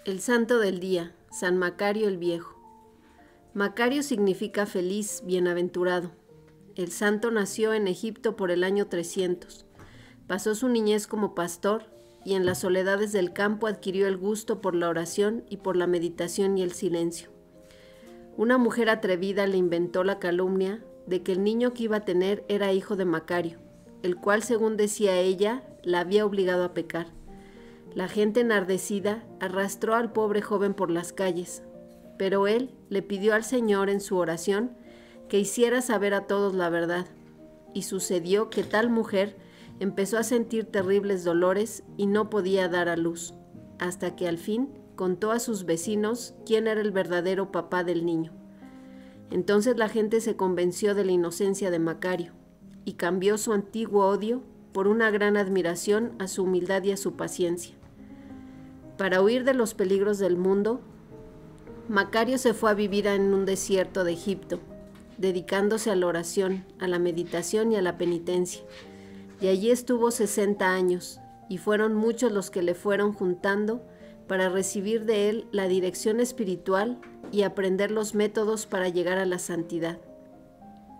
El santo del día, San Macario el Viejo. Macario significa feliz, bienaventurado. El santo nació en Egipto por el año 300. Pasó su niñez como pastor y en las soledades del campo adquirió el gusto por la oración y por la meditación y el silencio. Una mujer atrevida le inventó la calumnia de que el niño que iba a tener era hijo de Macario, el cual, según decía ella, la había obligado a pecar. La gente enardecida arrastró al pobre joven por las calles, pero él le pidió al Señor en su oración que hiciera saber a todos la verdad, y sucedió que tal mujer empezó a sentir terribles dolores y no podía dar a luz, hasta que al fin contó a sus vecinos quién era el verdadero papá del niño. Entonces la gente se convenció de la inocencia de Macario y cambió su antiguo odio por una gran admiración a su humildad y a su paciencia. Para huir de los peligros del mundo, Macario se fue a vivir en un desierto de Egipto, dedicándose a la oración, a la meditación y a la penitencia. Y allí estuvo 60 años, y fueron muchos los que le fueron juntando para recibir de él la dirección espiritual y aprender los métodos para llegar a la santidad.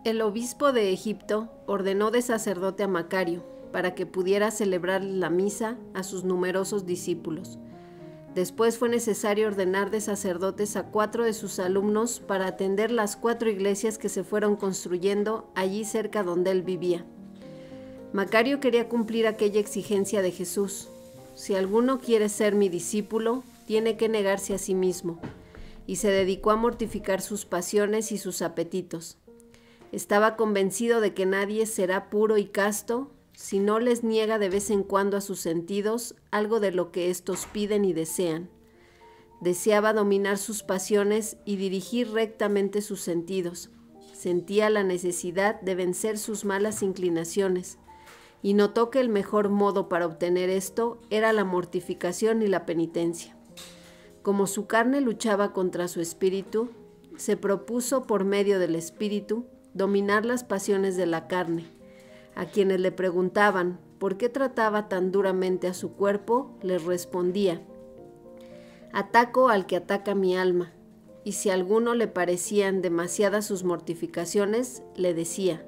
El obispo de Egipto ordenó de sacerdote a Macario para que pudiera celebrar la misa a sus numerosos discípulos. Después fue necesario ordenar de sacerdotes a 4 de sus alumnos para atender las 4 iglesias que se fueron construyendo allí cerca donde él vivía. Macario quería cumplir aquella exigencia de Jesús: si alguno quiere ser mi discípulo, tiene que negarse a sí mismo, y se dedicó a mortificar sus pasiones y sus apetitos. Estaba convencido de que nadie será puro y casto si no les niega de vez en cuando a sus sentidos algo de lo que éstos piden y desean. Deseaba dominar sus pasiones y dirigir rectamente sus sentidos. Sentía la necesidad de vencer sus malas inclinaciones, y notó que el mejor modo para obtener esto era la mortificación y la penitencia. Como su carne luchaba contra su espíritu, se propuso por medio del espíritu dominar las pasiones de la carne. A quienes le preguntaban por qué trataba tan duramente a su cuerpo, les respondía: ataco al que ataca mi alma, y si a alguno le parecían demasiadas sus mortificaciones, le decía: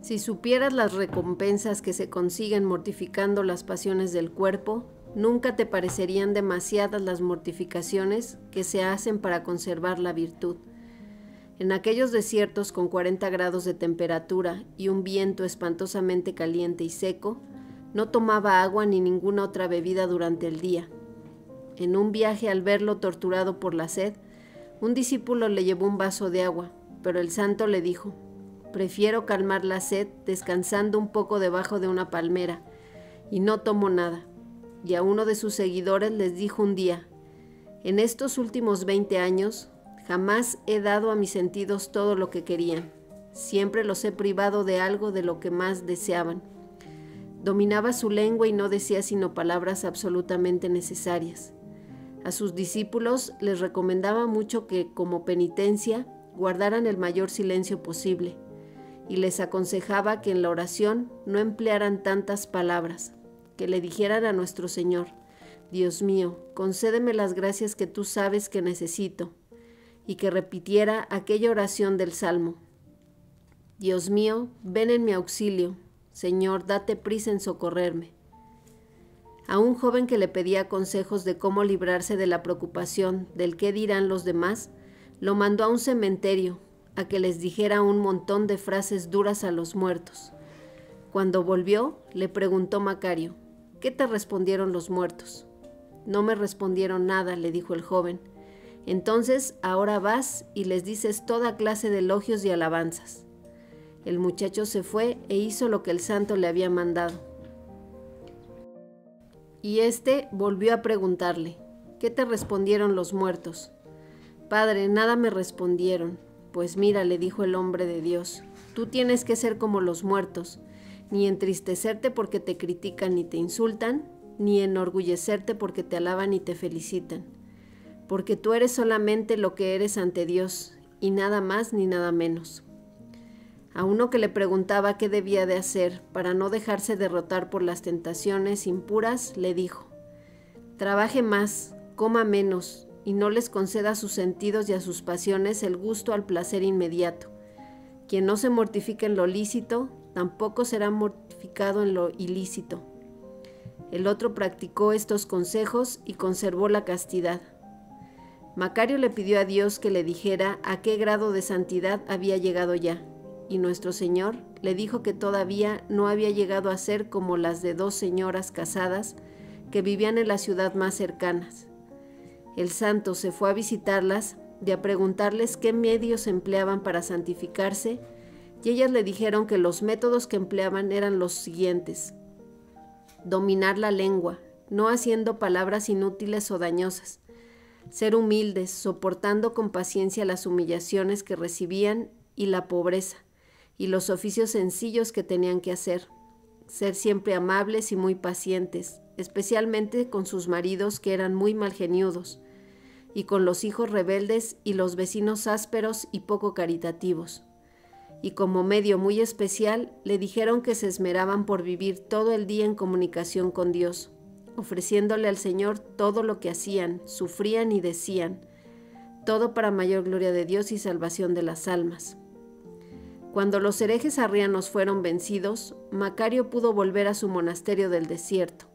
si supieras las recompensas que se consiguen mortificando las pasiones del cuerpo, nunca te parecerían demasiadas las mortificaciones que se hacen para conservar la virtud. En aquellos desiertos con 40 grados de temperatura y un viento espantosamente caliente y seco, no tomaba agua ni ninguna otra bebida durante el día. En un viaje, al verlo torturado por la sed, un discípulo le llevó un vaso de agua, pero el santo le dijo: prefiero calmar la sed descansando un poco debajo de una palmera, y no tomo nada. Y a uno de sus seguidores les dijo un día: en estos últimos 20 años, jamás he dado a mis sentidos todo lo que querían. Siempre los he privado de algo de lo que más deseaban. Dominaba su lengua y no decía sino palabras absolutamente necesarias. A sus discípulos les recomendaba mucho que, como penitencia, guardaran el mayor silencio posible, y les aconsejaba que en la oración no emplearan tantas palabras, que le dijeran a nuestro Señor: Dios mío, concédeme las gracias que tú sabes que necesito, y que repitiera aquella oración del Salmo: Dios mío, ven en mi auxilio, Señor, date prisa en socorrerme. A un joven que le pedía consejos de cómo librarse de la preocupación del qué dirán los demás, lo mandó a un cementerio a que les dijera un montón de frases duras a los muertos. Cuando volvió, le preguntó Macario: ¿qué te respondieron los muertos? No me respondieron nada, le dijo el joven. Entonces ahora vas y les dices toda clase de elogios y alabanzas. El muchacho se fue e hizo lo que el santo le había mandado. Y éste volvió a preguntarle: ¿qué te respondieron los muertos? Padre, nada me respondieron. Pues mira, le dijo el hombre de Dios, tú tienes que ser como los muertos, ni entristecerte porque te critican ni te insultan, ni enorgullecerte porque te alaban y te felicitan. Porque tú eres solamente lo que eres ante Dios, y nada más ni nada menos. A uno que le preguntaba qué debía de hacer para no dejarse derrotar por las tentaciones impuras, le dijo: Trabaje más, coma menos, y no les conceda a sus sentidos y a sus pasiones el gusto al placer inmediato. Quien no se mortifica en lo lícito, tampoco será mortificado en lo ilícito. El otro practicó estos consejos y conservó la castidad. Macario le pidió a Dios que le dijera a qué grado de santidad había llegado ya, y nuestro Señor le dijo que todavía no había llegado a ser como las de 2 señoras casadas que vivían en la ciudad más cercanas. El santo se fue a visitarlas y a preguntarles qué medios empleaban para santificarse, y ellas le dijeron que los métodos que empleaban eran los siguientes: dominar la lengua, no haciendo palabras inútiles o dañosas, ser humildes, soportando con paciencia las humillaciones que recibían y la pobreza, y los oficios sencillos que tenían que hacer, ser siempre amables y muy pacientes, especialmente con sus maridos que eran muy malgeniudos, y con los hijos rebeldes y los vecinos ásperos y poco caritativos. Y como medio muy especial, le dijeron que se esmeraban por vivir todo el día en comunicación con Dios, ofreciéndole al Señor todo lo que hacían, sufrían y decían, todo para mayor gloria de Dios y salvación de las almas. Cuando los herejes arrianos fueron vencidos, Macario pudo volver a su monasterio del desierto,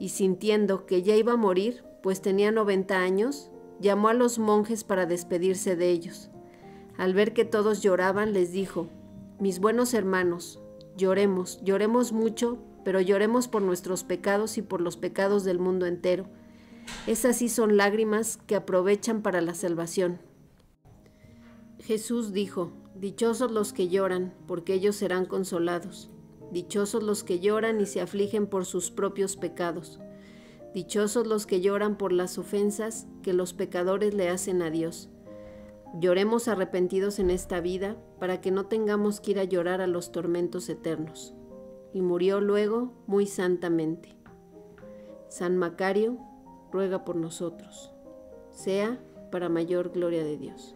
y sintiendo que ya iba a morir, pues tenía 90 años, llamó a los monjes para despedirse de ellos. Al ver que todos lloraban, les dijo: mis buenos hermanos, lloremos, lloremos mucho, pero lloremos por nuestros pecados y por los pecados del mundo entero. Esas sí son lágrimas que aprovechan para la salvación. Jesús dijo: dichosos los que lloran, porque ellos serán consolados. Dichosos los que lloran y se afligen por sus propios pecados. Dichosos los que lloran por las ofensas que los pecadores le hacen a Dios. Lloremos arrepentidos en esta vida, para que no tengamos que ir a llorar a los tormentos eternos. Y murió luego muy santamente. San Macario, ruega por nosotros. Sea para mayor gloria de Dios.